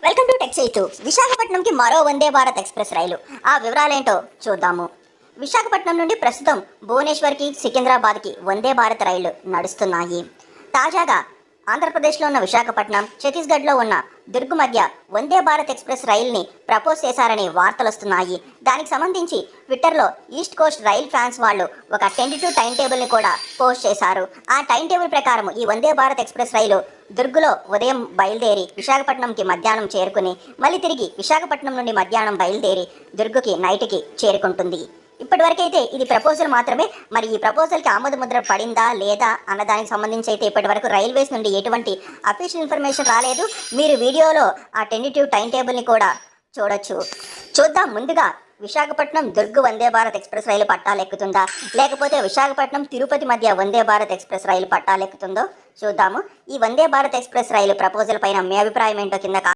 Welcome to tech site. విశాఖపట్నంకి మరో Vande Bharat express రైలు. ఆ వివరాలేంటో చూద్దాము. విశాఖపట్నం నుండి ప్రస్తుతం భువనేశ్వర్కి, సికింద్రాబాద్కి వందే భారత్ రైళ్లు నడుస్తున్నాయి. తాజాగా ఆంధ్రప్రదేశ్లో ఉన్న విశాఖపట్నం, ఛత్తీస్గఢ్లో ఉన్న దుర్గ్ మధ్య వందే భారత్ ఎక్స్ప్రెస్ రైల్ని ప్రపోజ్ చేశారని వార్తలు వస్తున్నాయి. దానికి సంబంధించి ట్విట్టర్లో ఈస్ట్ కోస్ట్ రైల్ ఫ్యాన్స్ వాళ్ళు ఒక టెంటేటివ్ టైం టేబుల్ని కూడా పోస్ట్ చేశారు. ఆ టైం టేబుల్ ప్రకారం ఈ వందే భారత్ ఎక్స్ప్రెస్ రైలు దుర్గ్లో ఉదయం బయలుదేరి విశాఖపట్నంకి మధ్యాహ్నం చేరుకుని మళ్ళీ తిరిగి విశాఖపట్నం నుండి మధ్యాహ్నం బయలుదేరి దుర్గ్కి నైట్కి చేరుకుంటుంది. ఇప్పటివరకైతే ఇది ప్రపోజల్ మాత్రమే. మరి ఈ ప్రపోజల్కి ఆమోద ముద్ర పడిందా లేదా అన్న దానికి సంబంధించి అయితే ఇప్పటివరకు రైల్వేస్ నుండి ఎటువంటి అఫీషియల్ ఇన్ఫర్మేషన్ రాలేదు. మీరు వీడియోలో ఆ టెంటేటివ్ టైం టేబుల్ని కూడా చూడొచ్చు. చూద్దాం. ముందుగా విశాఖపట్నం దుర్గ్ వందే భారత్ ఎక్స్ప్రెస్ రైలు పట్టాలెక్కుతుందా, లేకపోతే విశాఖపట్నం తిరుపతి మధ్య వందే భారత్ ఎక్స్ప్రెస్ రైలు పట్టాలెక్కుతుందో చూద్దాము. ఈ వందే భారత్ ఎక్స్ప్రెస్ రైలు ప్రపోజల్ పైన మీ అభిప్రాయం ఏంటో కింద